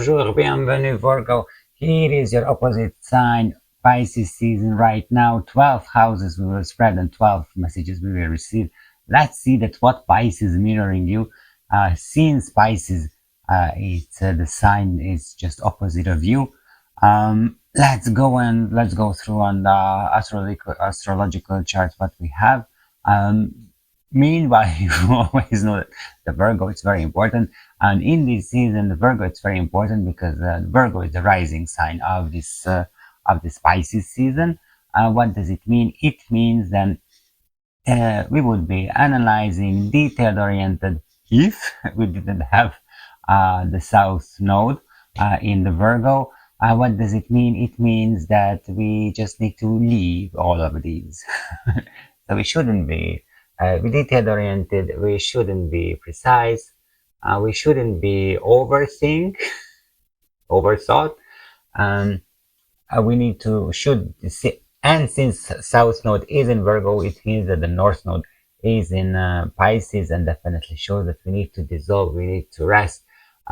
bonjour, bienvenue Virgo. Here is your opposite sign, Pisces season right now. 12 houses we will spread and 12 messages we will receive. Let's see that what Pisces mirroring you. Since Pisces, the sign is just opposite of you. Let's go through on the astrological chart what we have. Meanwhile, you always know that the Virgo is very important, and in this season, the Virgo is very important because Virgo is the rising sign of this Pisces season. What does it mean? It means that we would be analyzing detail-oriented if we didn't have the South Node in the Virgo. What does it mean? It means that we just need to leave all of these. So we shouldn't be detail-oriented, we shouldn't be precise, we shouldn't be overthought. We need to see, and since South Node is in Virgo, it means that the North Node is in Pisces, and definitely shows that we need to dissolve, we need to rest,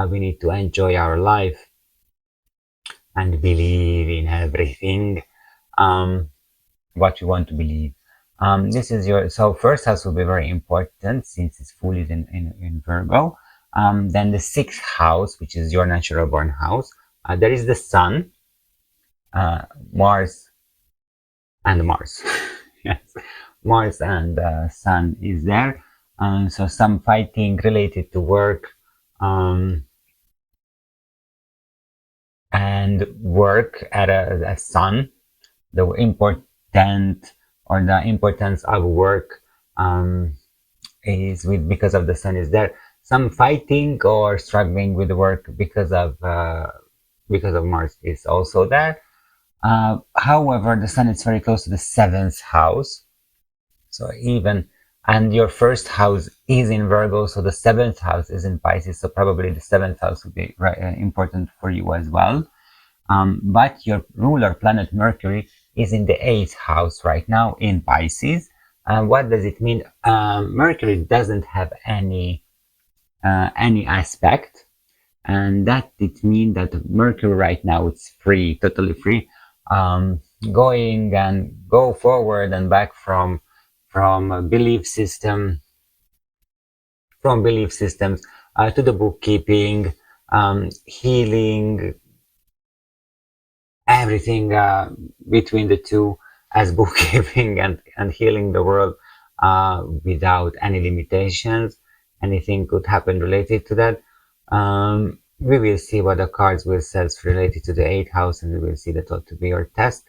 we need to enjoy our life and believe in everything what you want to believe. This is so first house will be very important since it's fully in Virgo. Then the sixth house, which is your natural born house, there is the Sun, Mars and Mars. Yes, Mars and Sun is there. So some fighting related to work and work at a Sun, the important or the importance of work is because of the Sun is there. Some fighting or struggling with work because of Mars is also there. However, the Sun is very close to the seventh house, so and your first house is in Virgo, so the seventh house is in Pisces, so probably the seventh house will be important for you as well. But your ruler planet Mercury is in the eighth house right now in Pisces. What does it mean? Mercury doesn't have any aspect, and that it means that Mercury right now it's free, totally free, going and go forward and back from belief systems to the bookkeeping, healing, everything between the two, as bookkeeping and healing the world without any limitations. Anything could happen related to that. We will see what the cards will say related to the 8th house, and we will see that what to be your test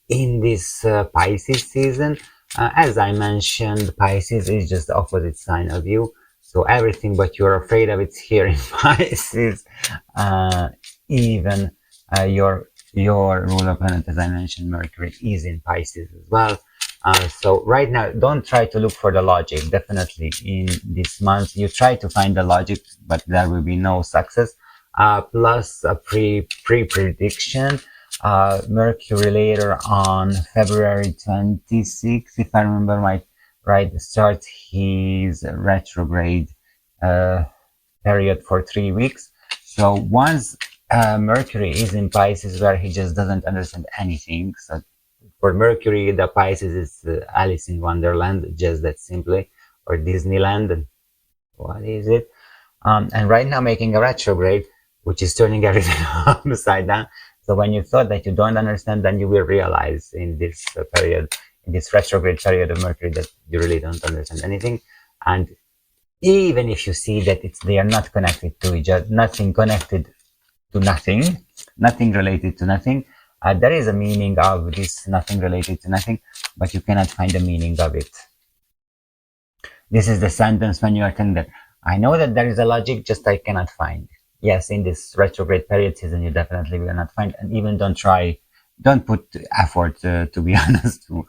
in this Pisces season. As I mentioned, Pisces is just the opposite sign of you, so everything but you're afraid of, it's here in Pisces. Even your ruler planet, as I mentioned, Mercury, is in Pisces as well. So right now, don't try to look for the logic. Definitely in this month, you try to find the logic, but there will be no success. Plus a pre-prediction. Mercury later on February 26th, if I remember right, starts his retrograde period for 3 weeks. So once Mercury is in Pisces, where he just doesn't understand anything. So for Mercury, the Pisces is Alice in Wonderland, just that simply, or Disneyland. What is it? And right now making a retrograde, which is turning everything upside down. So when you thought that you don't understand, then you will realize in this period, in this retrograde period of Mercury, that you really don't understand anything. And even if you see that they are not connected to each other, nothing connected to nothing, nothing related to nothing. There is a meaning of this nothing related to nothing, but you cannot find the meaning of it. This is the sentence when you are telling that, I know that there is a logic, just I cannot find. Yes, in this retrograde period season, you definitely will not find, and even don't put effort, to be honest, to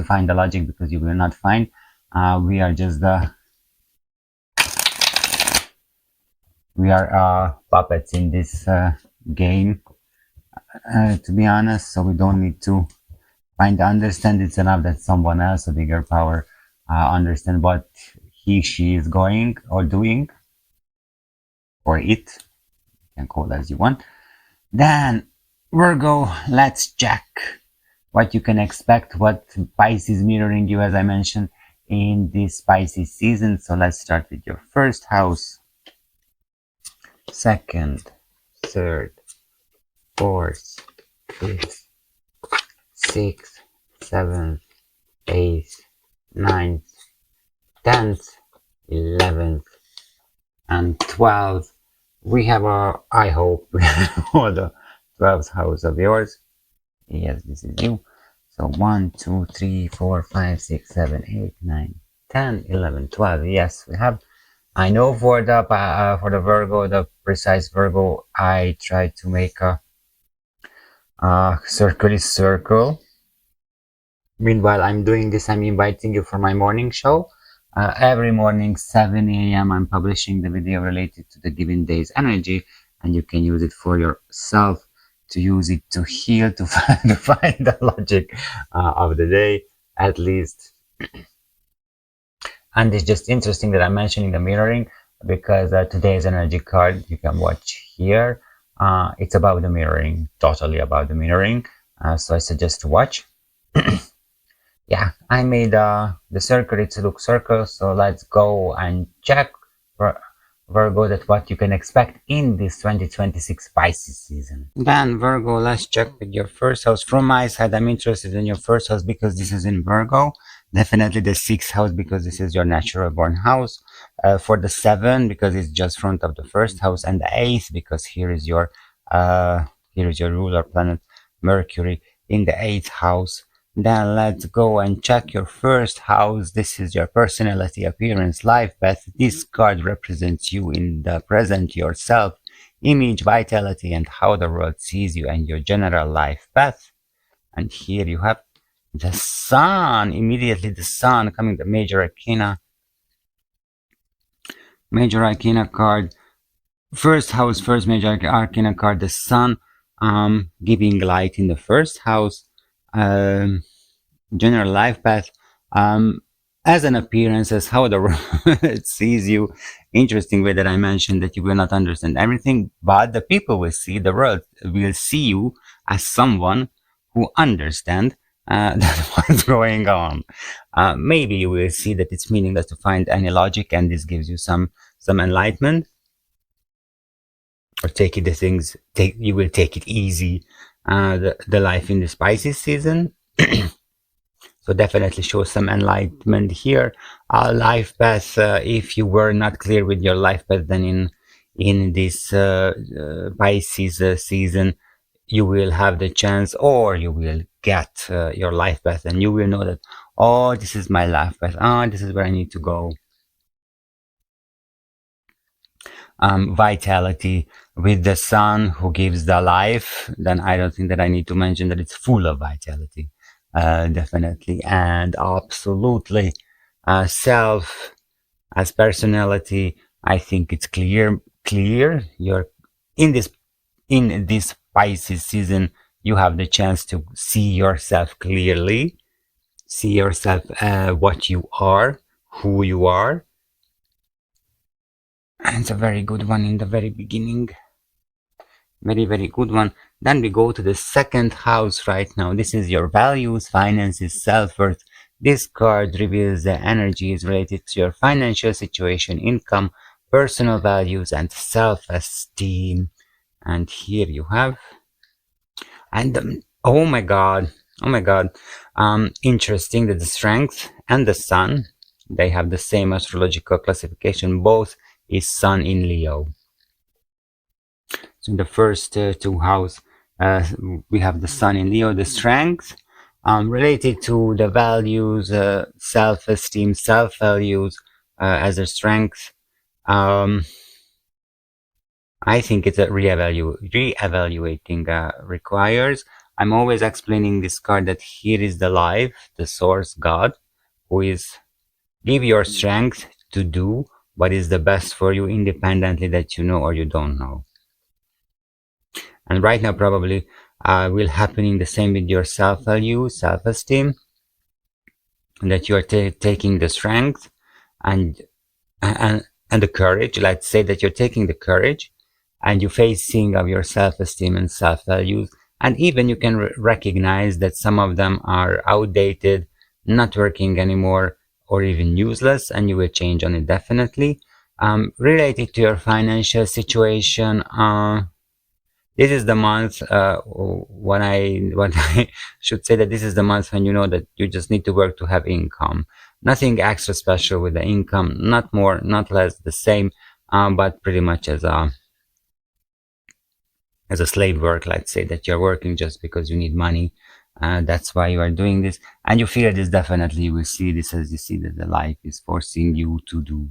find the logic, because you will not find. We are just puppets in this game, to be honest, so we don't need to understand. It's enough that someone else, a bigger power, understand what she is going or doing, or it, can call it as you want. Then Virgo, let's check what you can expect, what Pisces mirroring you, as I mentioned, in this Pisces season. So let's start with your first house, second, third, fourth, fifth, sixth, seventh, eighth, ninth, 10th, 11th, and 12th. We have our, I hope, for the 12th house of yours. Yes, this is you. So 1, 2, 3, 4, 5, 6, 7, 8, 9, 10, 11, 12. Yes, we have. I know for the Virgo, the precise Virgo, I try to make a circle. Meanwhile, I'm doing this. I'm inviting you for my morning show. Every morning, 7 a.m., I'm publishing the video related to the given day's energy, and you can use it for yourself, to use it to heal, to find the logic of the day, at least. And it's just interesting that I'm mentioning the mirroring, because today's energy card you can watch here. It's about the mirroring, totally about the mirroring. So I suggest to watch. Yeah, I made the circle, it's a look circle, so let's go and check for Virgo that what you can expect in this 2026 Pisces season. Then Virgo, let's check with your first house. From my side, I'm interested in your first house because this is in Virgo. Definitely the sixth house because this is your natural born house. For the seven, because it's just front of the first house, and the eighth because here is your ruler planet Mercury in the eighth house. Then let's go and check your first house. This is your personality, appearance, life path. This card represents you in the present, yourself, image, vitality, and how the world sees you, and your general life path. And here you have the sun, immediately the sun coming, the major arcana card. First house, first major arcana card, the sun, giving light in the first house. General life path, as an appearance, as how the world sees you. Interesting way that I mentioned that you will not understand everything, but the people will see, the world will see you as someone who understand what's going on. Maybe you will see that it's meaningless to find any logic, and this gives you some enlightenment, or you will take it easy. The life in the Pisces season. So definitely show some enlightenment here. Life path, if you were not clear with your life path, then in this Pisces season, you will have the chance, or you will get your life path, and you will know that, oh, this is my life path. Oh, this is where I need to go. Vitality with the sun who gives the life, then I don't think that I need to mention that it's full of vitality. Definitely and absolutely. Self as personality, I think it's clear. You're in this Pisces season, you have the chance to see yourself clearly, see yourself what you are, who you are. And it's a very good one in the very beginning. Very, very good one. Then we go to the second house right now. This is your values, finances, self-worth. This card reveals the energies related to your financial situation, income, personal values, and self-esteem. And here you have, and oh my god, interesting that the strength and the sun, they have the same astrological classification. Both is sun in Leo. So in the first two houses, we have the sun in Leo, the strength, related to the values, self-esteem, self-values, as a strength. I think it's a re-evaluating requires. I'm always explaining this card that here is the life, the source, God, who is give your strength to do what is the best for you, independently that you know or you don't know. And right now probably will happening the same with your self-value, self-esteem, that you are taking the strength and the courage. Let's say that you're taking the courage and you facing of your self-esteem and self-values. And even you can recognize that some of them are outdated, not working anymore, or even useless, and you will change on it definitely. Related to your financial situation, this is the month when I should say that this is the month when you know that you just need to work to have income. Nothing extra special with the income, not more, not less, the same, but pretty much as a slave work, let's say, that you're working just because you need money. That's why you are doing this, and you feel this definitely. You will see this as you see that the life is forcing you to do.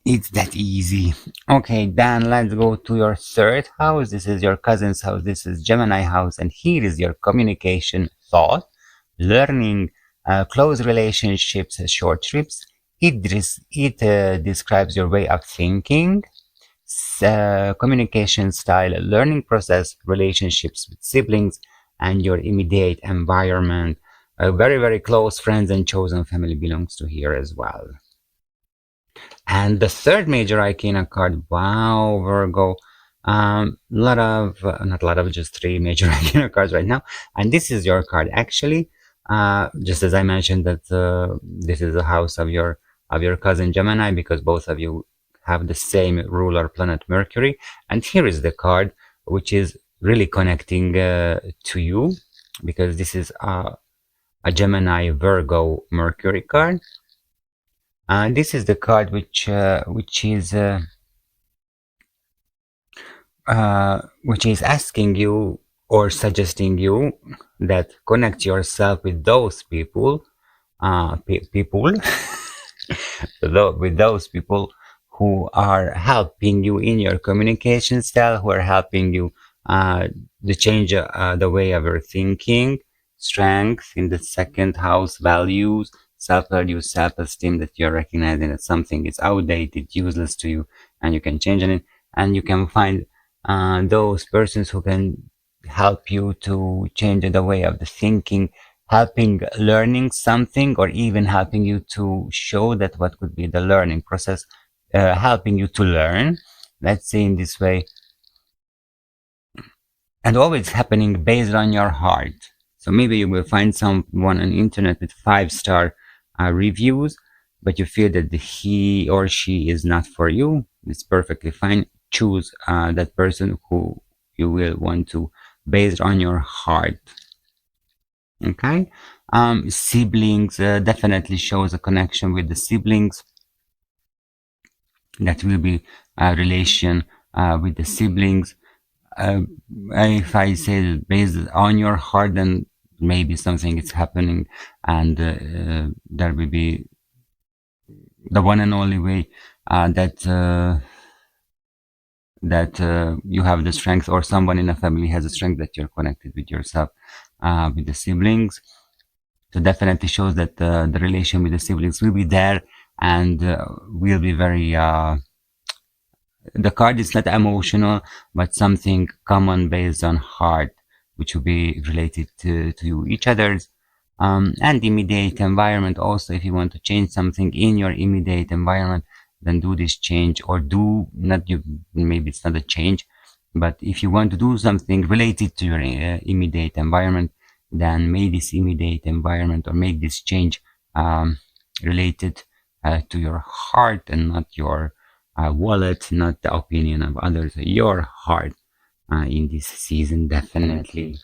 It's that easy. Okay, then let's go to your third house. This is your cousin's house. This is Gemini house, and here is your communication, thought, learning, close relationships, short trips. It describes your way of thinking, communication style, learning process, relationships with siblings, and your immediate environment. Very, very close friends and chosen family belongs to here as well. And the third major arcana card, wow, Virgo. Lot of, not a lot of, just three major arcana cards right now. And this is your card actually. Just as I mentioned that this is the house of your cousin Gemini, because both of you have the same ruler planet Mercury. And here is the card, which is really connecting to you, because this is a Gemini Virgo Mercury card. This is the card which is asking you or suggesting you that connect yourself with those people, people, with those people who are helping you in your communication style, who are helping you to change the way of your thinking, strength in the second house, values, self-value, self-esteem, that you're recognizing that something is outdated, useless to you, and you can change it. And you can find those persons who can help you to change the way of the thinking, helping learning something, or even helping you to show that what could be the learning process, helping you to learn, let's say in this way, and always happening based on your heart. So maybe you will find someone on the internet with 5-star reviews, but you feel that he or she is not for you. It's perfectly fine. Choose that person who you will want to, based on your heart. Okay. Siblings definitely shows a connection with the siblings. That will be a relation with the siblings. If I say based on your heart, then maybe something is happening, and there will be the one and only way that you have the strength, or someone in a family has the strength, that you're connected with yourself, with the siblings. So definitely shows that the relation with the siblings will be there, and will be very the card is not emotional, but something common based on heart, which will be related to each other's. And immediate environment also, if you want to change something in your immediate environment, then do this change, or do not you, maybe it's not a change, but if you want to do something related to your immediate environment, then make this immediate environment, or make this change related to your heart, and not your wallet, not the opinion of others, your heart in this season, definitely.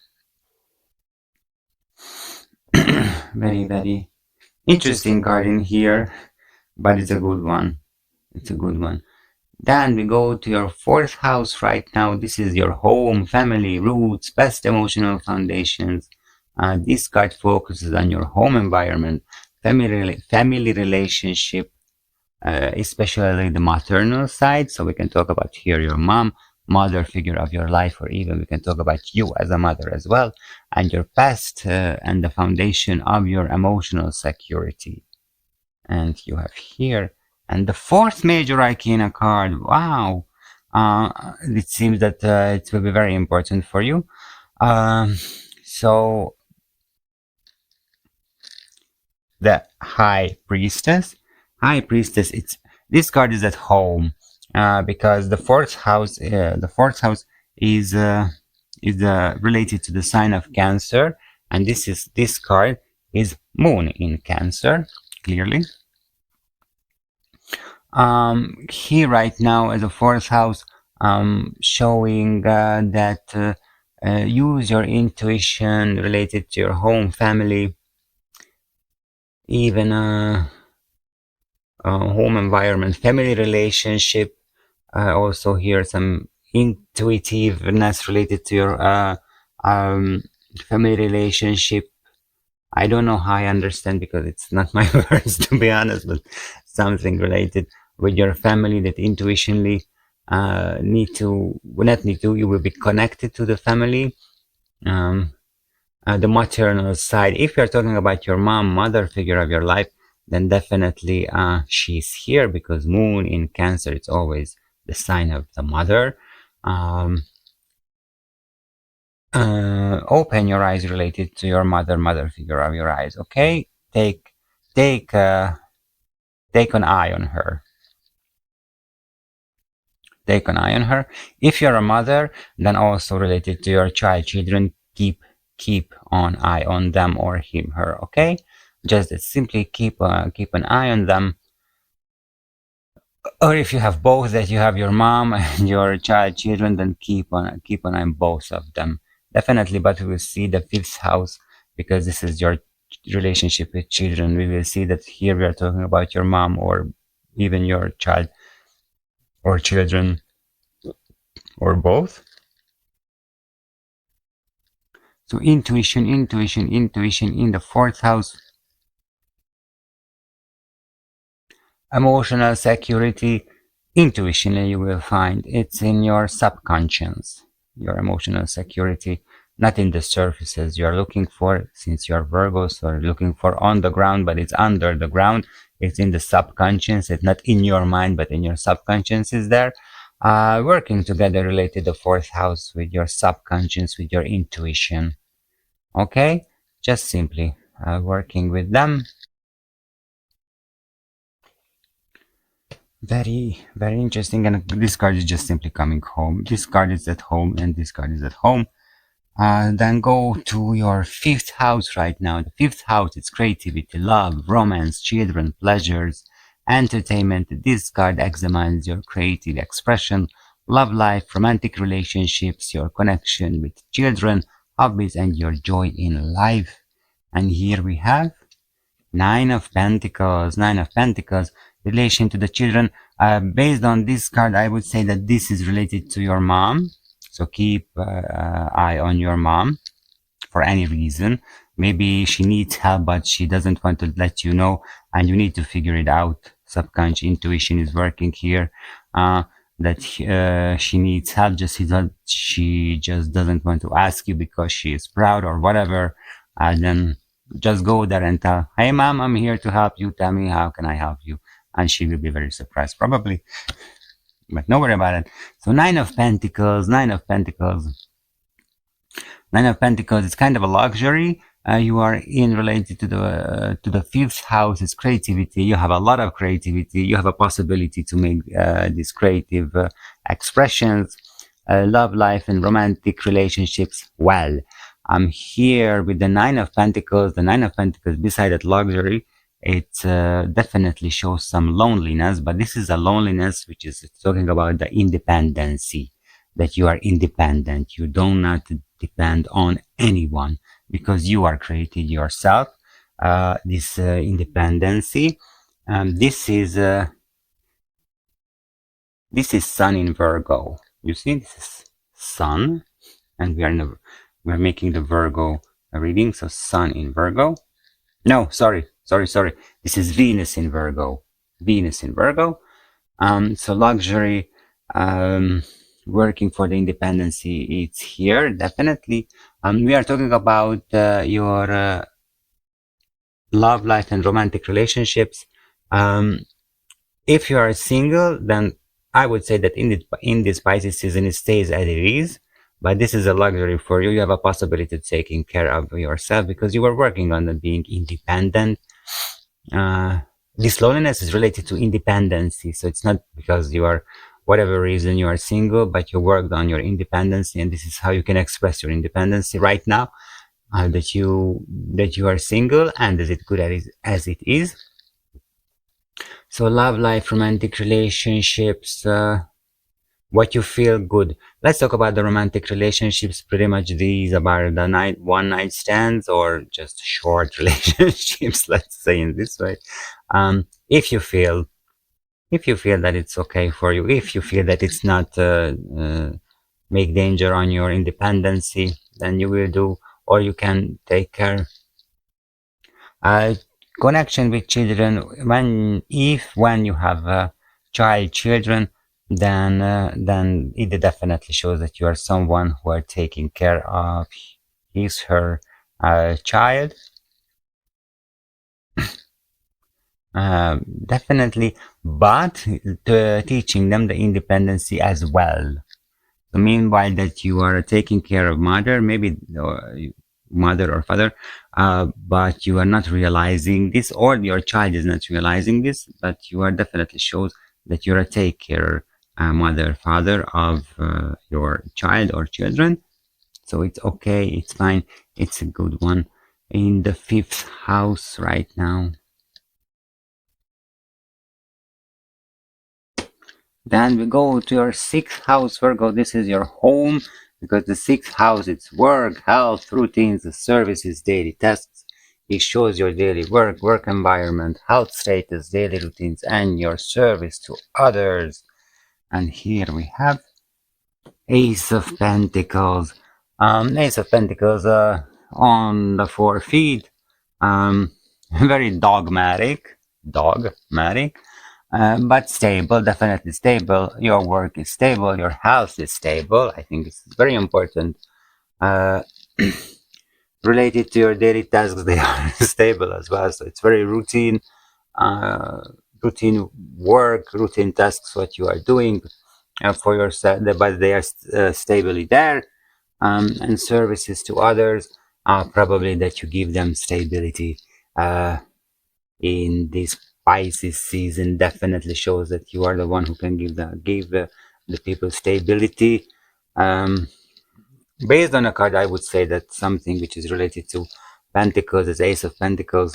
Very, very interesting card in here, but it's a good one. It's a good one. Then we go to your fourth house right now. This is your home, family, roots, best emotional foundations. This card focuses on your home environment, family relationship, especially the maternal side. So we can talk about here your mom, mother figure of your life, or even we can talk about you as a mother as well, and your past, and the foundation of your emotional security. And you have here, and the fourth major arcana card. Wow. It seems that it will be very important for you. So the High Priestess. High Priestess, This card is at home, because the fourth house is related to the sign of Cancer, and this card is Moon in Cancer, clearly. Here right now as a fourth house, showing that use your intuition related to your home, family, even home environment, family relationship. Also here some intuitiveness related to your family relationship. I don't know how I understand because it's not my words, to be honest, but something related with your family that intuitionally not need to, you will be connected to the family. Um, the maternal side, if you're talking about your mom, mother figure of your life, then definitely she's here, because Moon in Cancer, it's always the sign of the mother. Um, Open your eyes related to your mother figure of your eyes. Okay, take take an eye on her. Take an eye on her. If you're a mother, then also related to your child, children, keep on eye on them or him, her. Okay, just simply keep an eye on them. Or if you have both, that you have your mom and your child, children, then keep an eye on both of them. Definitely, but we will see the fifth house, because this is your relationship with children. We will see that here we are talking about your mom or even your child or children or both. So intuition in the fourth house. Emotional security, intuition, you will find it's in your subconscious. Your emotional security, not in the surfaces you're looking for, since you're Virgo, so you're looking for on the ground, but it's under the ground. It's in the subconscious. It's not in your mind, but in your subconscious is there. Working together related the fourth house with your subconscious, with your intuition. Okay, just simply working with them. Very interesting. And this card is just simply coming home. This card is at home, and this card is at home. Then go to your fifth house right now. The fifth house is creativity, love, romance, children, pleasures, entertainment. This card examines your creative expression, love life, romantic relationships, your connection with children, hobbies, and your joy in life. And here we have Nine of Pentacles. Nine of Pentacles, relation to the children. Based on this card, I would say that this is related to your mom. So keep eye on your mom for any reason. Maybe she needs help, but she doesn't want to let you know, and you need to figure it out. Subconscious intuition is working here. That she needs help, she just doesn't want to ask you because she is proud or whatever. And then just go there and tell, hey mom, I'm here to help you. Tell me, how can I help you? And she will be very surprised, probably. But don't worry about it. So Nine of Pentacles, Nine of Pentacles. Nine of Pentacles is kind of a luxury. You are in related to the fifth house is creativity. You have a lot of creativity. You have a possibility to make these creative expressions, love life and romantic relationships well. I'm here with the Nine of Pentacles. The Nine of Pentacles, beside that luxury, it definitely shows some loneliness, but this is a loneliness which is talking about the independency, that you are independent. You do not depend on anyone because you are created yourself. This independency. This is Sun in Virgo. You see, this is Sun, and we're making the Virgo reading. So Sun in Virgo. No, sorry. This is Venus in Virgo. Venus in Virgo. So luxury, working for the independency, it's here, definitely. We are talking about your love life and romantic relationships. If you are single, then I would say that in this Pisces season, it stays as it is. But this is a luxury for you. You have a possibility of taking care of yourself because you were working on being independent. This loneliness is related to independency. So it's not because you are, whatever reason you are single, but you worked on your independency, and this is how you can express your independency right now, that you are single and as it good as it is. So love life, romantic relationships, what you feel good. Let's talk about the romantic relationships. Pretty much these about the one night stands or just short relationships. Let's say in this way. If you feel that it's okay for you, if you feel that it's not make danger on your independency, then you will do, or you can take care. Uh, Connection with children, when you have children, then it definitely shows that you are someone who are taking care of her child. Definitely, but teaching them the independency as well. So meanwhile that you are taking care of mother, maybe mother or father, but you are not realizing this, or your child is not realizing this, but you are definitely shows that you're a take care mother, father of your child or children. So it's okay, it's fine, it's a good one. In the fifth house right now. Then we go to your sixth house, Virgo. This is your home because the sixth house, it's work, health, routines, services, daily tasks. It shows your daily work environment, health status, daily routines, and your service to others. And here we have Ace of Pentacles. Ace of Pentacles on the 4 feet. Very dogmatic, but stable, definitely stable. Your work is stable, your health is stable. I think it's very important. Uh, Related to your daily tasks, they are stable as well. So it's very uh, routine work, routine tasks, what you are doing for yourself, but they are stably there. And services to others, probably that you give them stability. In this Pisces season definitely shows that you are the one who can give the people stability. Um, Based on a card, I would say that something which is related to Pentacles is Ace of Pentacles.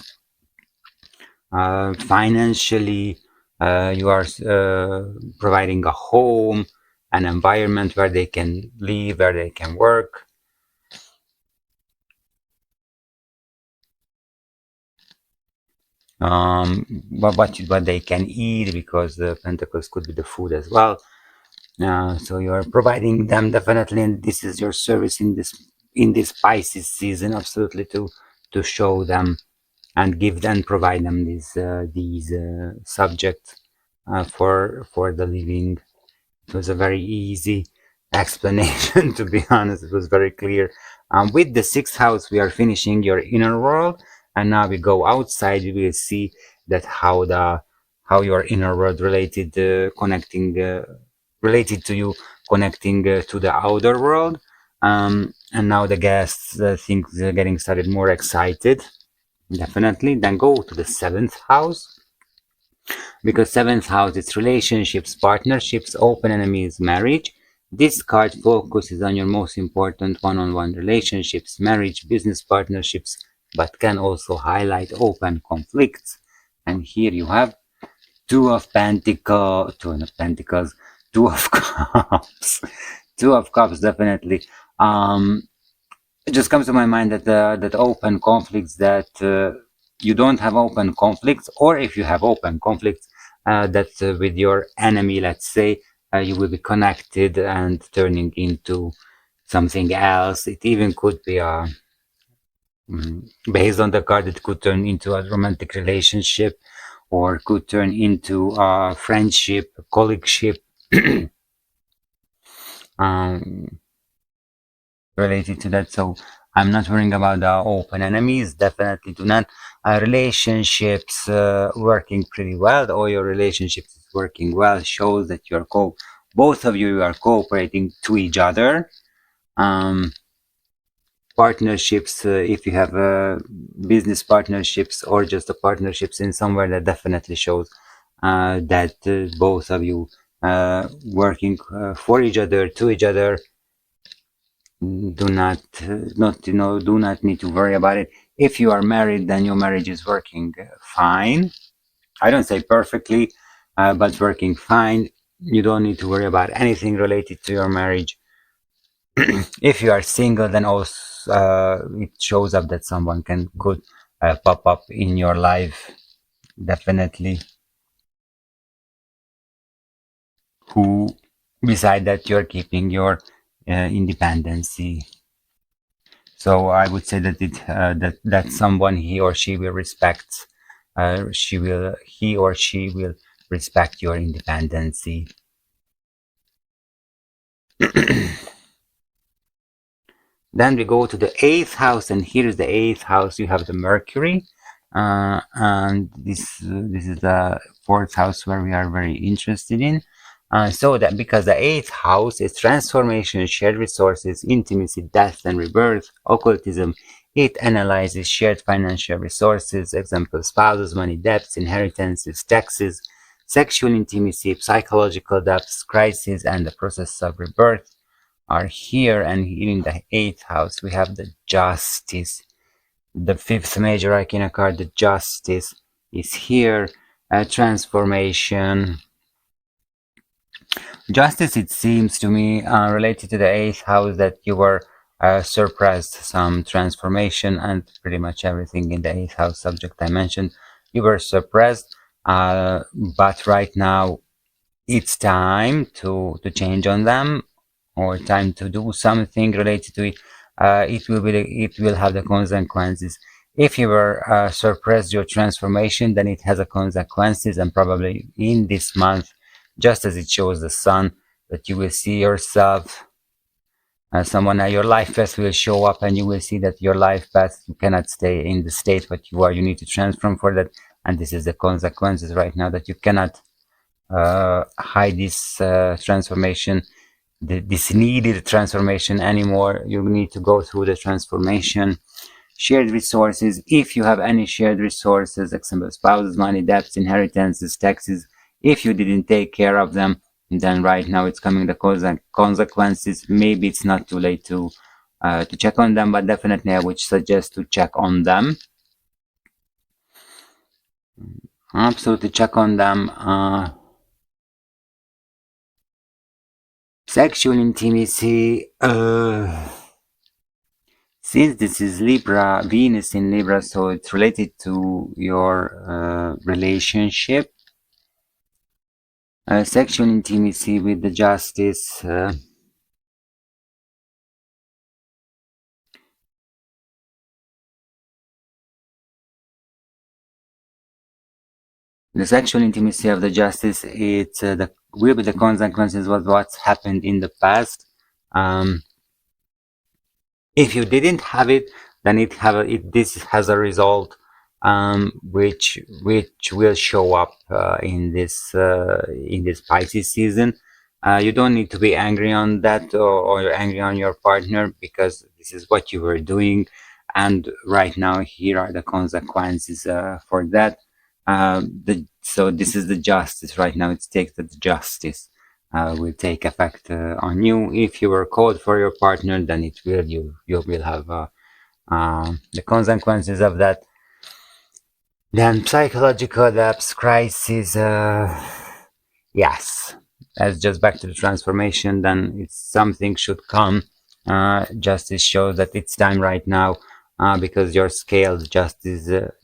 Financially, you are providing a home, an environment where they can live, where they can work. What they can eat, because the Pentacles could be the food as well. So you are providing them definitely, and this is your service in this Pisces season, absolutely, to show them and give them, provide them these subjects for the living. It was a very easy explanation, to be honest. It was very clear. With the sixth house, we are finishing your inner world, and now we go outside. We will see that how your inner world connecting related to you, connecting to the outer world. And now the guests think they're getting started more excited. Definitely. Then go to the seventh house, because seventh house is relationships, partnerships, open enemies, marriage. This card focuses on your most important one-on-one relationships, marriage, business partnerships, but can also highlight open conflicts. And here you have Two of Pentacles, Two of Cups, Two of Cups, definitely. It just comes to my mind that that open conflicts, that you don't have open conflicts, or if you have open conflicts, that with your enemy, let's say, you will be connected and turning into something else. It even could be based on the card, it could turn into a romantic relationship, or could turn into a friendship, colleagueship. um, Related to that. So I'm not worrying about the open enemies. Definitely do not. Relationships working pretty well, or your relationships is working well, shows that you're both of you are cooperating to each other. Um, partnerships, if you have business partnerships or just the partnerships in somewhere, that definitely shows that both of you working for each other, to each other, do not do not need to worry about it. If you are married, then your marriage is working fine. I don't say perfectly, but working fine. You don't need to worry about anything related to your marriage. If you are single, then also it shows up that someone could pop up in your life, definitely, who beside that you're keeping your independency. So I would say that that someone, he or she will respect, he or she will respect your independency. Then we go to the eighth house, and here's the eighth house. You have the Mercury, and this is the fourth house where we are very interested in. So that because the eighth house is transformation, shared resources, intimacy, death and rebirth, occultism. It analyzes shared financial resources, example spouses, money, debts, inheritances, taxes, sexual intimacy, psychological depths, crisis, and the process of rebirth are here. And here in the eighth house we have the Justice, the fifth major arcana card. The Justice is here. Transformation. Justice, it seems to me, related to the eighth house, that you were surprised some transformation, and pretty much everything in the eighth house subject I mentioned, you were suppressed, but right now it's time to change on them, or time to do something related to it. It will have the consequences. If you were suppressed your transformation, then it has a consequences, and probably in this month, just as it shows the sun, that you will see yourself, someone at your life path will show up, and you will see that your life path, you cannot stay in the state what you are, you need to transform for that, and this is the consequences right now, that you cannot hide this transformation, this needed transformation anymore. You need to go through the transformation. Shared resources, if you have any shared resources, example spouses, money, debts, inheritances, taxes, if you didn't take care of them, then right now it's coming the consequences. Maybe it's not too late to check on them, but definitely I would suggest to check on them. Absolutely check on them. Sexual intimacy, since this is Libra, Venus in Libra, so it's related to your relationship. Sexual intimacy with the Justice. The sexual intimacy of the Justice, it will be the consequences of what's happened in the past. If you didn't have it, then this has a result, which will show up in this Pisces season. You don't need to be angry on that, or you're angry on your partner, because this is what you were doing, and right now here are the consequences for that. So this is the Justice right now. It takes that the Justice will take effect on you. If you were called for your partner, then you will have the consequences of that. Then psychological depths, crisis. Yes, that's just back to the transformation. Then it's something should come. Justice shows that it's time right now, because your scales, justice's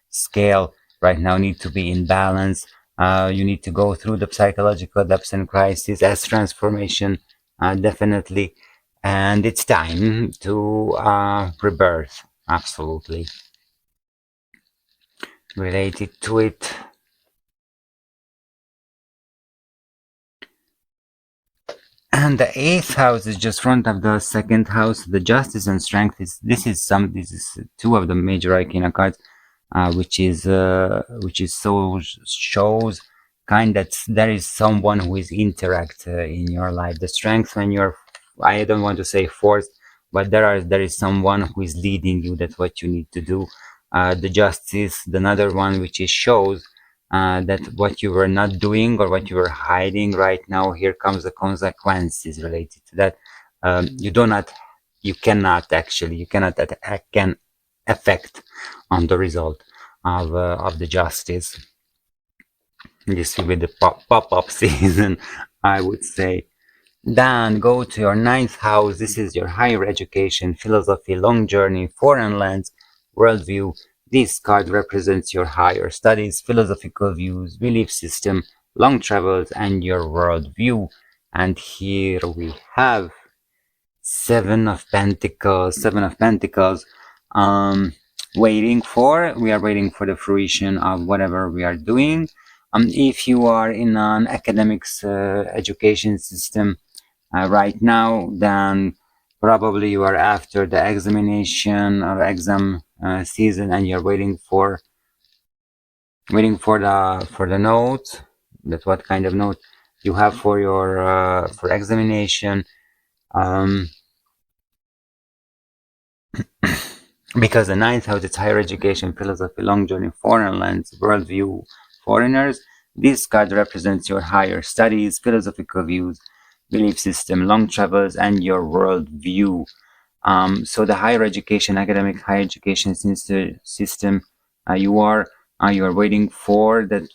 scale right now need to be in balance. You need to go through the psychological depths and crisis as transformation, definitely, and it's time to rebirth. Absolutely related to it. And the eighth house is just front of the second house. The Justice and Strength is this is two of the major arcana cards, which is so shows kind that there is someone who is interact in your life. The Strength, when you're, I don't want to say forced, but there is someone who is leading you. That's what you need to do. The justice, the another one, which is shows that what you were not doing or what you were hiding right now, here comes the consequences related to that. You do not, you cannot actually, you cannot can affect on the result of the justice. This will be the pop-up season, I would say. Then go to your ninth house. This is your higher education, philosophy, long journey, foreign lands, worldview. This card represents your higher studies, philosophical views, belief system, long travels, and your worldview. And here we have Seven of Pentacles, Seven of Pentacles. We are waiting for the fruition of whatever we are doing. If you are in an academics education system right now, then probably you are after the examination or exam season, and you're waiting for the note. That's what kind of note you have for your for examination. Um, Because the ninth house is higher education, philosophy, long journey, foreign lands, worldview, foreigners. This card represents your higher studies, philosophical views, belief system, long travels, and your worldview. So the higher education, academic higher education system, you are waiting for that.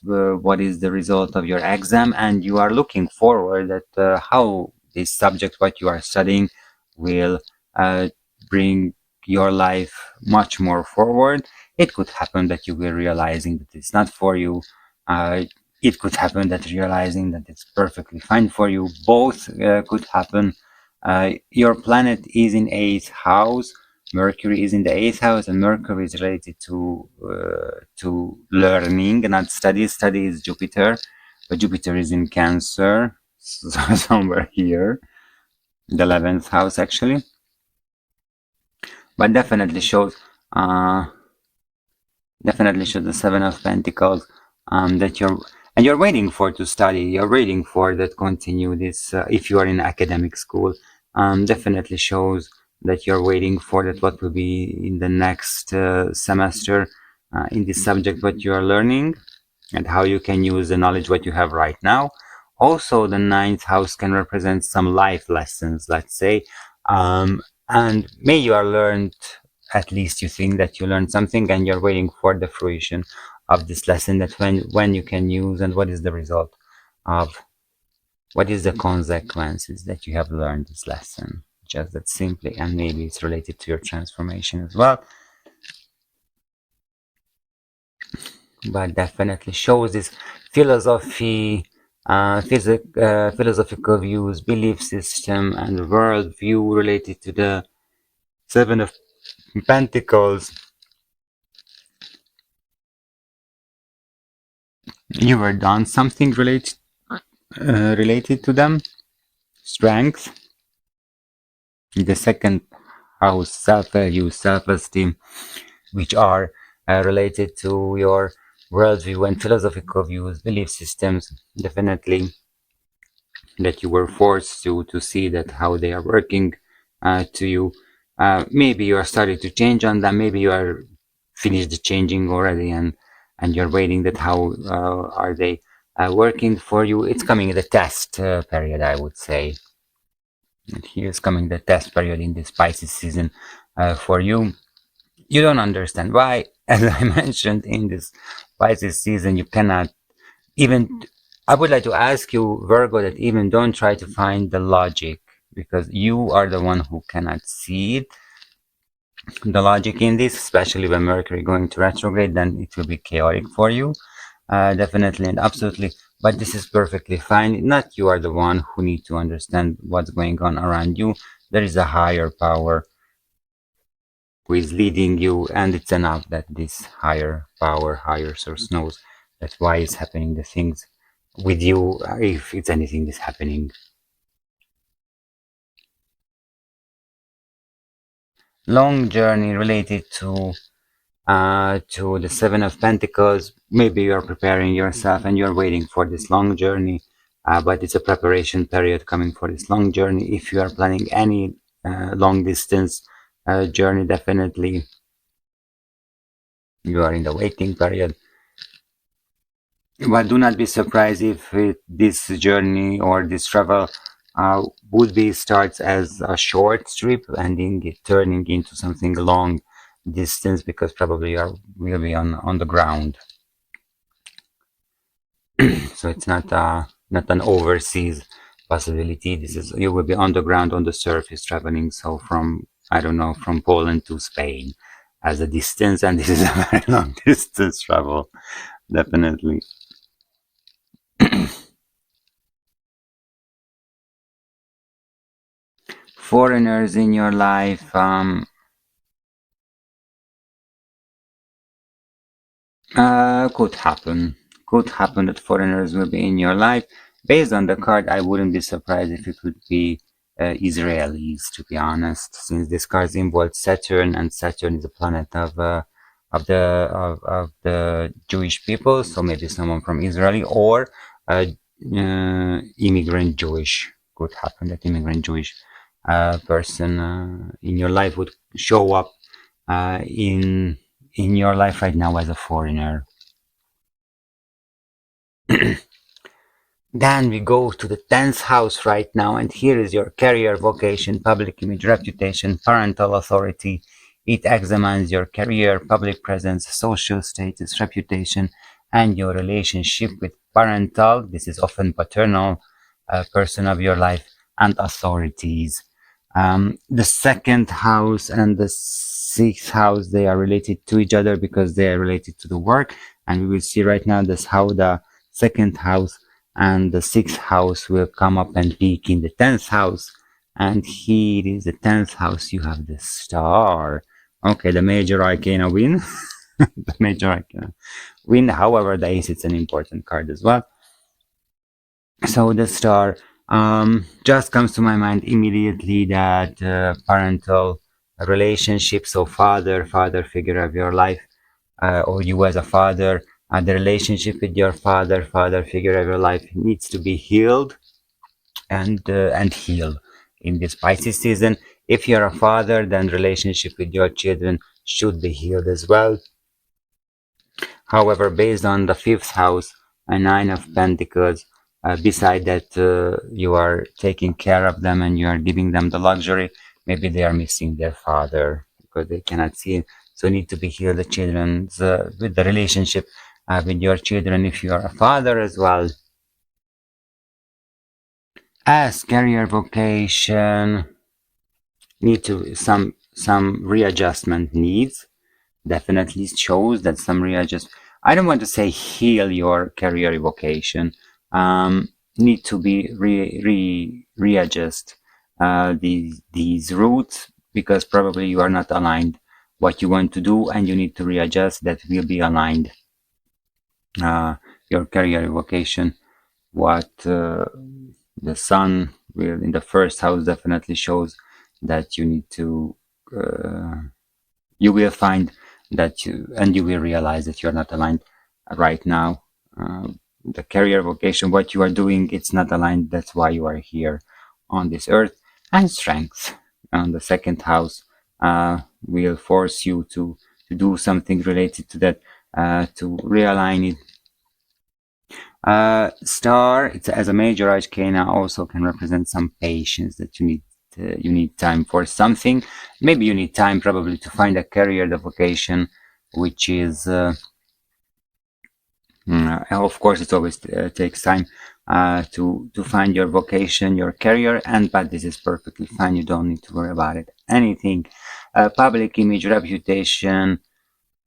What is the result of your exam, and you are looking forward that how this subject, what you are studying, will bring your life much more forward. It could happen that you will realizing that it's not for you. It could happen that realizing that it's perfectly fine for you. Both could happen. Your planet is in eighth house. Mercury is in the eighth house, and Mercury is related to learning, not studies. Study is Jupiter, but Jupiter is in Cancer, so somewhere here, the 11th house actually. But uh, definitely shows the Seven of Pentacles, that you're waiting for to study. You're waiting for that continue this. If you are in academic school, definitely shows that you're waiting for that. What will be in the next semester in this subject, what you are learning, and how you can use the knowledge what you have right now. Also, the ninth house can represent some life lessons, let's say, and may you are learned, at least you think that you learned something, and you're waiting for the fruition of this lesson, that when you can use, and what is the result of, what is the consequences that you have learned this lesson, just that simply. And maybe it's related to your transformation as well, but definitely shows this philosophy, philosophical views, belief system, and worldview related to the Seven of Pentacles. You were done something related to them. Strength, the second house, self-value, self-esteem, which are related to your worldview and philosophical views, belief systems. Definitely that you were forced to see that how they are working to you. Maybe you are starting to change on them. Maybe you are finished changing already, and you're waiting that how are they working for you. It's coming the test period, I would say. And here's coming the test period in this Pisces season for you. You don't understand why, as I mentioned, in this Pisces season, you cannot even. I would like to ask you, Virgo, that even don't try to find the logic, because you are the one who cannot see it. The logic in this, especially when Mercury going to retrograde, then it will be chaotic for you, definitely and absolutely. But this is perfectly fine. Not you are the one who need to understand what's going on around you. There is a higher power who is leading you, and it's enough that this higher power, higher source knows that's why it's happening the things with you, if it's anything is happening. Long journey related to the Seven of Pentacles. Maybe you are preparing yourself and you're waiting for this long journey, but it's a preparation period coming for this long journey. If you are planning any long distance journey, definitely you are in the waiting period. But do not be surprised if this journey or this travel would be starts as a short trip, ending it turning into something long distance, because probably you are will be on the ground. So it's not an overseas possibility. This is you will be on the ground on the surface traveling. So from I don't know, from Poland to Spain as a distance, and this is a very long distance travel, definitely. Foreigners in your life. Could happen. Could happen that foreigners will be in your life. Based on the card, I wouldn't be surprised if it would be Israelis, to be honest, since this card involves Saturn, and Saturn is a planet of the Jewish people. So maybe someone from Israel or immigrant Jewish. Could happen that immigrant Jewish person in your life would show up in your life right now as a foreigner. Then we go to the 10th house right now, and here is your career, vocation, public image, reputation, parental authority. It examines your career, public presence, social status, reputation, and your relationship with parental, this is often paternal, person of your life, and authorities. The second house and the sixth house, they are related to each other because they are related to the work. And we will see right now this how the second house and the sixth house will come up and peak in the 10th house. And here is the 10th house. You have the star. Okay, the major arcana win. The major arcana win. However, the ace, it's an important card as well. So the star just comes to my mind immediately, that parental relationship. So father figure of your life, or you as a father, the relationship with your father figure of your life needs to be healed and heal in this Pisces season. If you're a father, then relationship with your children should be healed as well. However, based on the fifth house, a nine of pentacles, beside that you are taking care of them and you are giving them the luxury, maybe they are missing their father because they cannot see it. So need to be healed the children's with the relationship with your children if you are a father as well. As career, vocation, need to some readjustment needs. Definitely shows that some readjust. I don't want to say heal your career vocation. Need to be readjust these routes, because probably you are not aligned what you want to do, and you need to readjust that will be aligned your career vocation. What the sun will in the first house definitely shows that you need to you will find that you will realize that you're not aligned right now. The career vocation, what you are doing, it's not aligned. That's why you are here on this earth. And strength on the second house will force you to do something related to that, to realign it. Star, it's as a major arcana, also can represent some patience, that you need time for something. Maybe you need time probably to find a career, the vocation, which is of course it always takes time to find your vocation, your career, but this is perfectly fine. You don't need to worry about it. Anything, public image, reputation,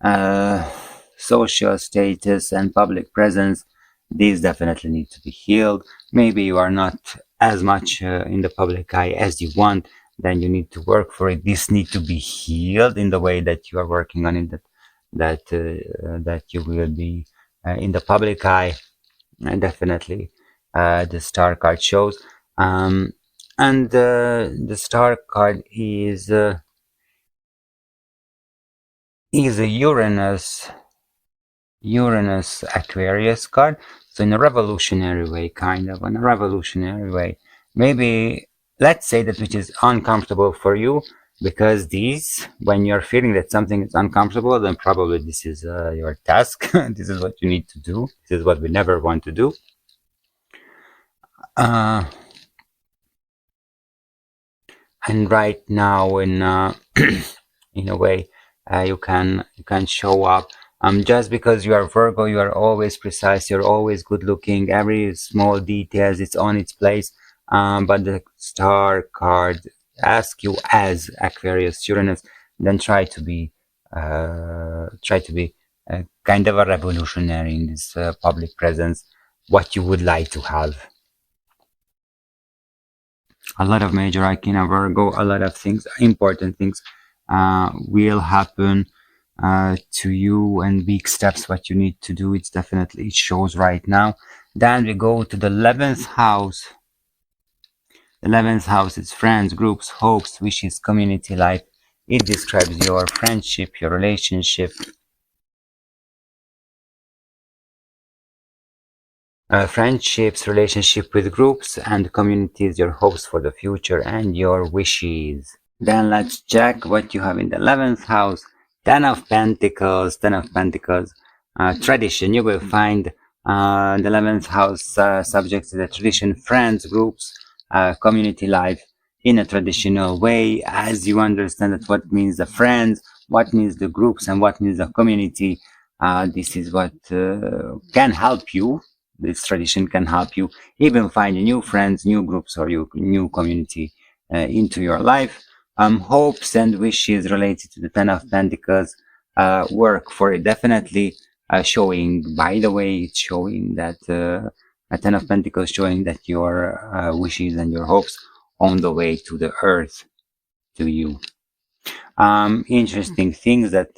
uh, social status, and public presence, these definitely need to be healed. Maybe you are not as much in the public eye as you want, then you need to work for it. This need to be healed in the way that you are working on it, that you will be in the public eye. Definitely the star card shows, and the star card is a Uranus Aquarius card. So in a revolutionary way, kind of in a revolutionary way. Maybe let's say that which is uncomfortable for you, because these, when you're feeling that something is uncomfortable, then probably this is your task. This is what you need to do. This is what we never want to do. uh, and right now, in in a way, you can show up. Just because you are Virgo, you are always precise, you're always good looking, every small details it's on its place. But the star card asks you, as Aquarius, Uranus, then try to be kind of a revolutionary in this public presence, what you would like to have. A lot of major arcana Virgo, a lot of things, important things, will happen to you, and big steps what you need to do. It's definitely, it shows right now. Then we go to the 11th house. The 11th house is friends, groups, hopes, wishes, community life. It describes your friendship, your relationship, friendships, relationship with groups and communities, your hopes for the future, and your wishes. Then let's check what you have in the 11th house. Ten of Pentacles, Ten of Pentacles. Tradition, you will find the 11th house subject to the tradition, friends, groups, community life in a traditional way, as you understand that what means the friends, what means the groups, and what means the community. This is what can help you. This tradition can help you even find new friends, new groups, or new community into your life. Hopes and wishes related to the Ten of Pentacles work for it. Definitely showing, by the way, it's showing that a Ten of Pentacles showing that your wishes and your hopes on the way to the earth, to you. Interesting things that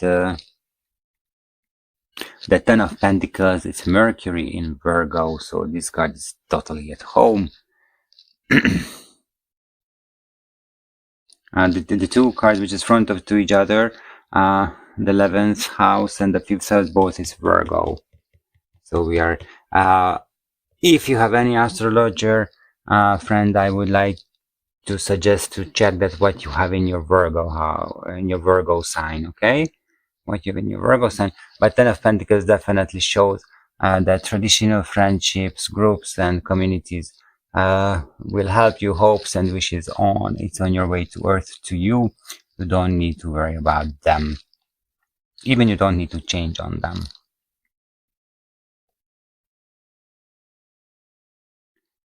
the Ten of Pentacles, it's Mercury in Virgo, so this card is totally at home. The two cards which is front of to each other, the 11th house and the 5th house, both is Virgo. So we are, if you have any astrologer friend, I would like to suggest to check that what you have in your Virgo sign, okay? What you have in your Virgo sign. But Ten of Pentacles definitely shows that traditional friendships, groups, and communities will help you. Hopes and wishes on. It's on your way to earth to you. You don't need to worry about them. Even you don't need to change on them.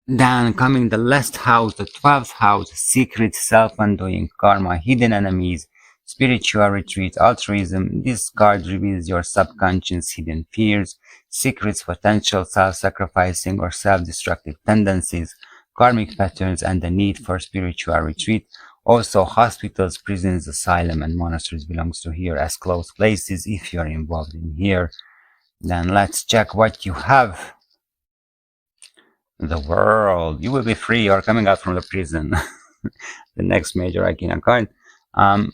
Then coming the last house, the 12th house, secret, self-undoing, karma, hidden enemies, spiritual retreat, altruism. This card reveals your subconscious hidden fears, secrets, potential self-sacrificing or self-destructive tendencies, karmic patterns, and the need for spiritual retreat. Also, hospitals, prisons, asylum, and monasteries belongs to here as closed places if you're involved in here. Then let's check what you have. The world. You will be free. You are coming out from the prison. The next major arcana card. I'm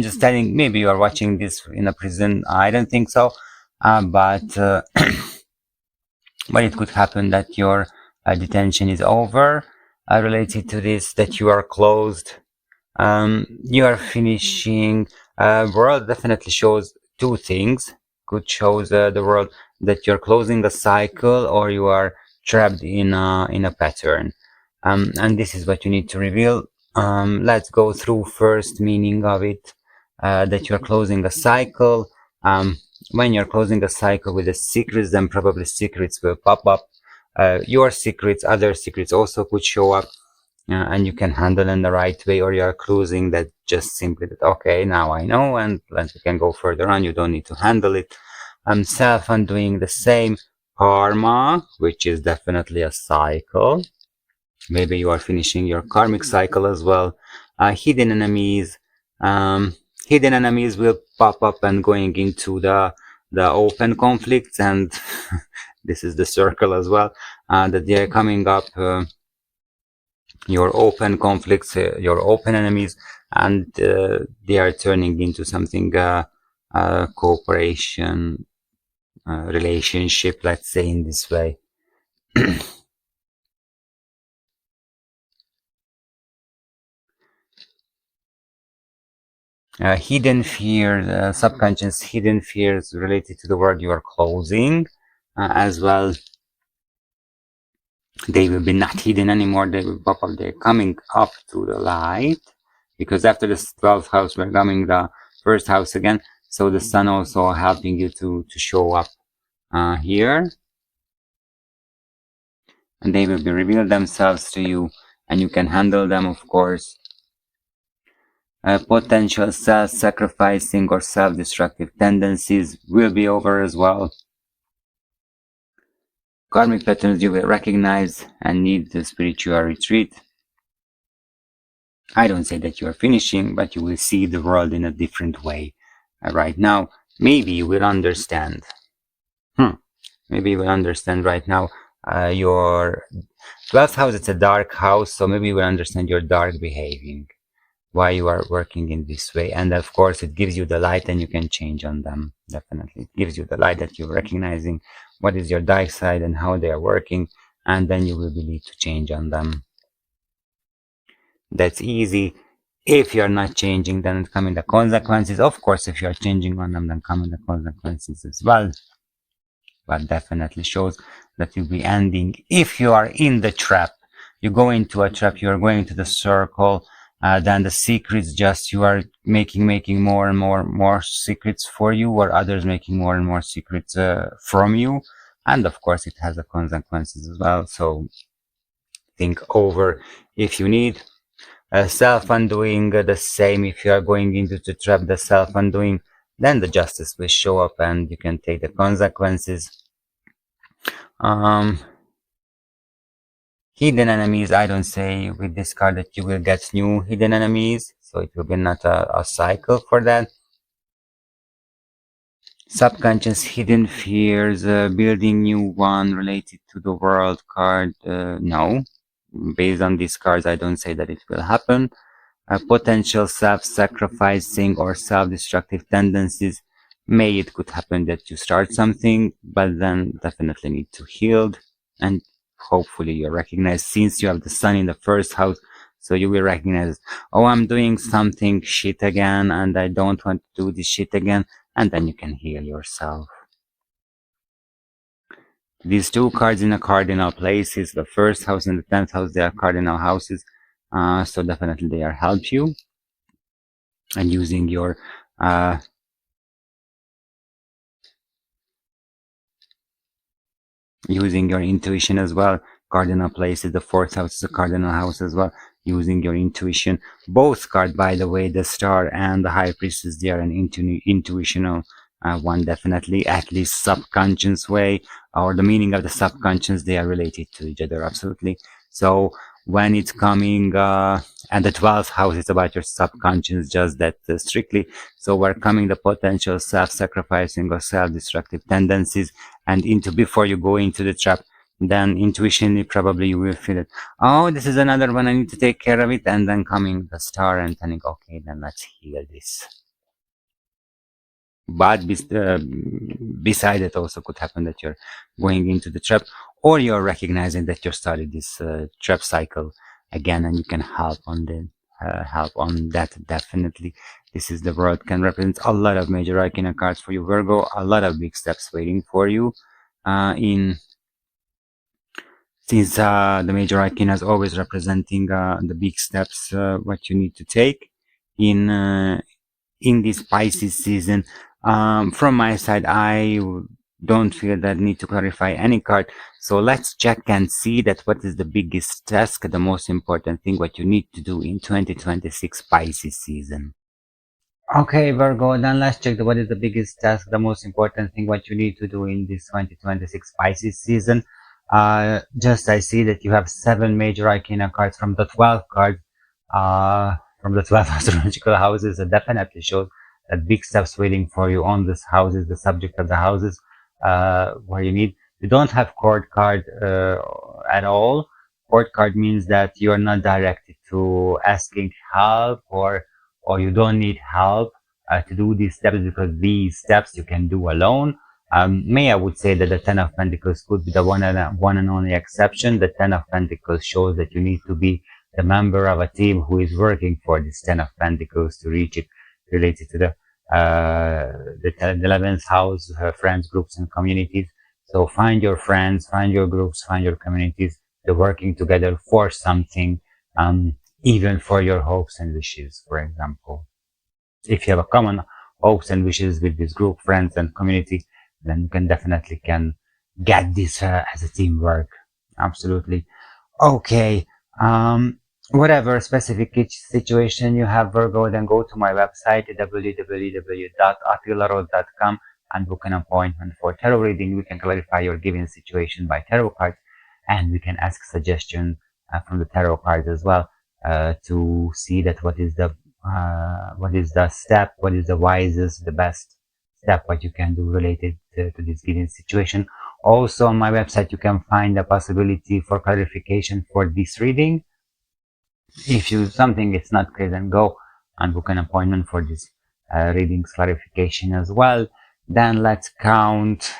just telling, maybe you are watching this in a prison. I don't think so. But but it could happen that your detention is over related to this, that you are closed. You are finishing. World definitely shows two things. Could shows the world that you're closing a cycle, or you are trapped in a pattern. And this is what you need to reveal. Let's go through first meaning of it. That you're closing a cycle. When you're closing a cycle with the secrets, then probably secrets will pop up. Your secrets, other secrets also could show up, and you can handle in the right way, or you're closing that just simply that, okay, now I know, and then you can go further on. You don't need to handle it. Self-undoing, the same. Karma, which is definitely a cycle. Maybe you are finishing your karmic cycle as well. Hidden enemies. Hidden enemies will pop up and going into the open conflicts, and this is the circle as well, that they are coming up. Your open conflicts, your open enemies, and they are turning into something cooperation, relationship, let's say in this way. Hidden fears, subconscious hidden fears related to the world you are closing, as well. They will be not hidden anymore. They will pop up. They're coming up to the light because after the 12th house, we're coming the first house again. So the sun also helping you to show up here, and they will be reveal themselves to you, and you can handle them, of course. Potential self-sacrificing or self-destructive tendencies will be over as well. Karmic patterns you will recognize and need the spiritual retreat. I don't say that you are finishing, but you will see the world in a different way. Right now, maybe you will understand. Maybe you will understand right now your 12th house, it's a dark house, so maybe you will understand your dark behaving, why you are working in this way. And of course, it gives you the light and you can change on them. Definitely. It gives you the light that you're recognizing what is your dark side and how they are working, and then you will be need to change on them. That's easy. If you're not changing, then come in the consequences. Of course, if you're changing on them, then come in the consequences as well. But definitely shows that you'll be ending. If you are in the trap, you go into a trap, you're going to the circle, then the secrets just you are making more and more secrets for you, or others making more and more secrets from you. And of course, it has the consequences as well. So think over if you need. Self-undoing, the same. If you are going into the trap, the self-undoing, then the justice will show up and you can take the consequences. Hidden enemies, I don't say with this card that you will get new hidden enemies, so it will be not a cycle for that. Subconscious hidden fears, building new one related to the world card, no. Based on these cards, I don't say that it will happen. Potential self-sacrificing or self-destructive tendencies. May it could happen that you start something, but then definitely need to heal, and hopefully you recognize, since you have the sun in the first house, so you will recognize, oh, I'm doing something shit again, and I don't want to do this shit again, and then you can heal yourself. These two cards in a cardinal places, the first house and the 10th house, they are cardinal houses, so definitely they are help you. And using your intuition as well. Cardinal places, the 4th house is a cardinal house as well. Using your intuition. Both cards, by the way, the star and the high priestess, they are an intuitional one, definitely, at least subconscious way, or the meaning of the subconscious, they are related to each other, absolutely. So when it's coming, and the 12th house is about your subconscious, just that strictly. So we're coming the potential self-sacrificing or self-destructive tendencies, and into before you go into the trap, then intuitionally probably you will feel it. Oh, this is another one, I need to take care of it, and then coming the star and telling, okay, then let's heal this. But beside it also could happen that you're going into the trap, or you're recognizing that you're started this trap cycle again, and you can help on the help on that. Definitely, this is the world can represent a lot of major arcana cards for you, Virgo. A lot of big steps waiting for you. In since the major arcana is always representing the big steps what you need to take in this Pisces season. From my side, I don't feel that need to clarify any card. So let's check and see that what is the biggest task, the most important thing, what you need to do in 2026 Pisces season. Okay, Virgo, then let's check what is the biggest task, the most important thing, what you need to do in this 2026 Pisces season. Just I see that you have 7 major arcana cards from the 12 cards, from the 12 astrological houses. It definitely shows that big steps waiting for you on this houses, the subject of the houses, where you don't have court card at all. Court card means that you are not directed to asking help, or you don't need help to do these steps, because these steps you can do alone. May I would say that the Ten of Pentacles could be the one and only exception. The Ten of Pentacles shows that you need to be the member of a team who is working for this Ten of Pentacles to reach it. related to the 11th house, friends, groups, and communities. So find your friends, find your groups, find your communities. They're working together for something, even for your hopes and wishes, for example. If you have a common hopes and wishes with this group, friends, and community, then you can definitely get this as a teamwork. Absolutely. Okay. Um, Whatever specific situation you have, Virgo, then go to my website, www.atilarod.com, and book an appointment for tarot reading. We can clarify your given situation by tarot cards, and we can ask suggestion from the tarot cards as well to see that what is the step, what is the wisest, the best step what you can do related to this given situation. Also on my website, you can find a possibility for clarification for this reading. If you something is not clear, then go and book an appointment for this readings clarification as well. Then let's count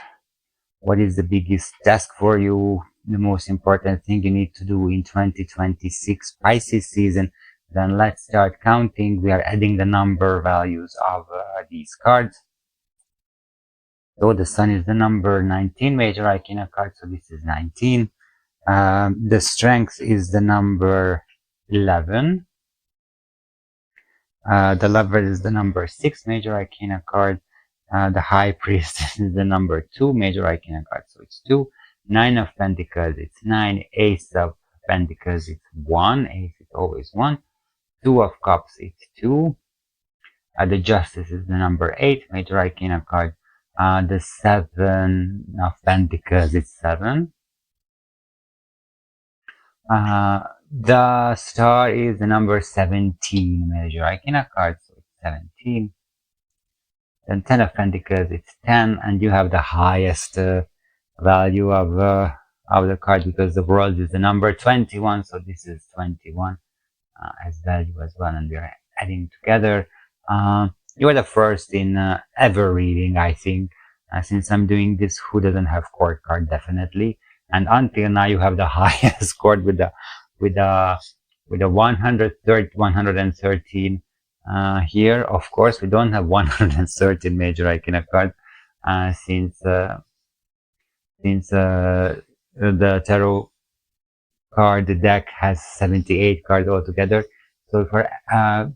what is the biggest task for you, the most important thing you need to do in 2026 Pisces season. Then let's start counting. We are adding the number values of these cards. So the sun is the number 19 major arcana card, so this is 19. The strength is the number 11. The lover is the number 6 major arcana card. The high priest is the number 2 major arcana card, so it's 2. 9 of pentacles, it's 9. Ace of pentacles, it's 1. Ace is always 1. 2 of cups, it's 2. The justice is the number 8 major arcana card. The 7 of pentacles, it's 7. The star is the number 17 major arcana card, so it's 17. Then 10 of pentacles, it's 10, and you have the highest value of the card because the world is the number 21, so this is 21 as value as well, and we are adding together. You are the first in ever reading, I think, since I'm doing this. Who doesn't have court card? Definitely. And until now, you have the highest chord with the 113 here. Of course, we don't have 113 major arcana card since the tarot card deck has 78 cards altogether. So for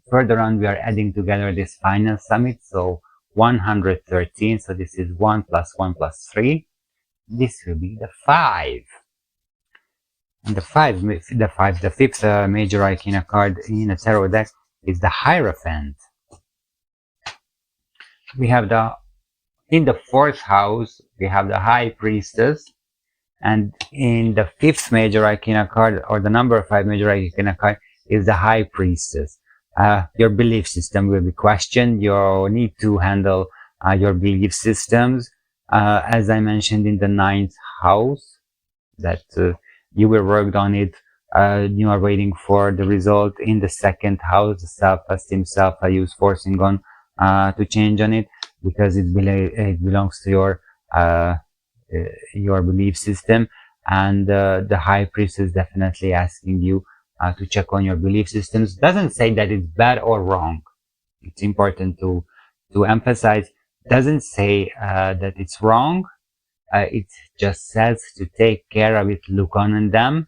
further on, we are adding together this final summit. So 113. So this is 1 plus 1 plus 3. This will be the 5. And the fifth major arcana card in a tarot deck is the Hierophant. We have in the 4th house, we have the High Priestess. And in the 5th major arcana card, or the number 5 major arcana card, is the High Priestess. Your belief system will be questioned. You need to handle your belief systems. As I mentioned in the 9th house, that you will work on it. You are waiting for the result in the 2nd house, the self-esteem, self-use, forcing on to change on it because it belongs to your belief system. And the High Priest is definitely asking you to check on your belief systems. Doesn't say that it's bad or wrong. It's important to emphasize. Doesn't say that it's wrong. It just says to take care of it, look on them,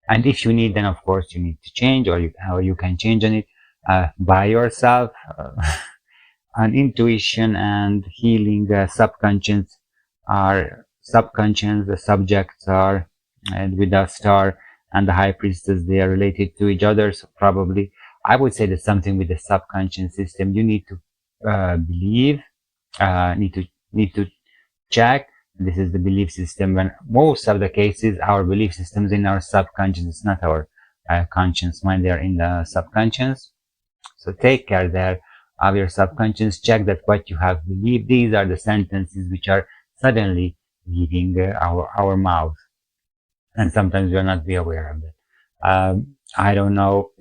and if you need, then of course you need to change, or you can change on it by yourself. And intuition and healing, subconscious, the subjects are, and with the star and the High Priestess, they are related to each other. So probably I would say that something with the subconscious system you need to believe, need to check. This is the belief system. When most of the cases, our belief systems in our subconscious, it's not our conscious mind, they are in the subconscious. So take care there of your subconscious. Check that what you have believed. These are the sentences which are suddenly leaving our mouth, and sometimes we are not be aware of it. I don't know.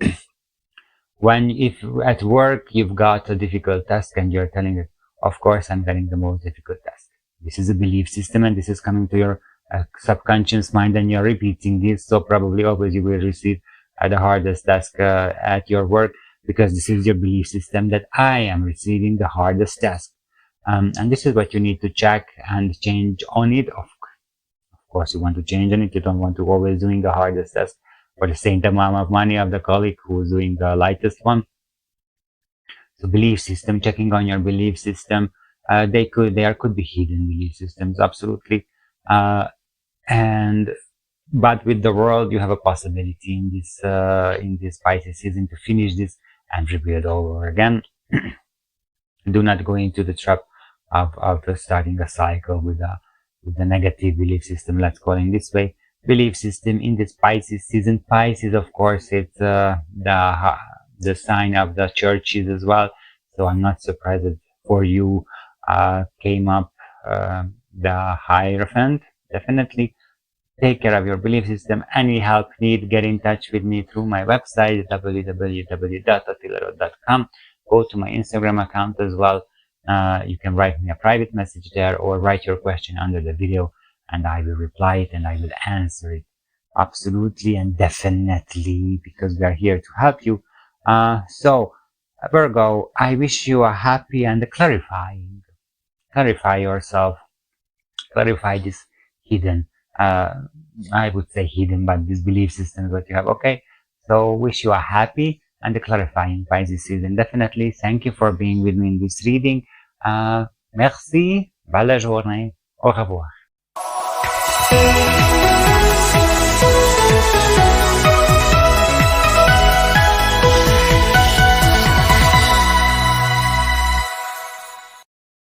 If at work you've got a difficult task and you're telling it, of course I'm getting the most difficult task. This is a belief system, and this is coming to your subconscious mind, and you're repeating this. So probably always you will receive the hardest task at your work. because this is your belief system that I am receiving the hardest task. And this is what you need to check and change on it. Of course, you want to change on it. You don't want to always doing the hardest task for the same amount of money of the colleague who's doing the lightest one. So belief system, checking on your belief system. There could be hidden belief systems, absolutely. And but with the world, you have a possibility in this Pisces season to finish this and rebuild over again. Do not go into the trap of starting a cycle with a negative belief system. Let's call it this way. Belief system in this Pisces season. Pisces, of course, it's the sign of the churches as well. So I'm not surprised that for you came up the Hierophant. Definitely take care of your belief system. Any help need, get in touch with me through my website www.attilarod.com. Go to my Instagram account as well. You can write me a private message there or write your question under the video and I will reply it and I will answer it absolutely and definitely, because we are here to help you. So Virgo, I wish you a happy and clarify yourself, clarify this hidden, uh, I would say hidden, but this belief system that you have. Okay, so wish you a happy and a clarifying Pisces season. Definitely, thank you for being with me in this reading. Merci, belle journée, au revoir.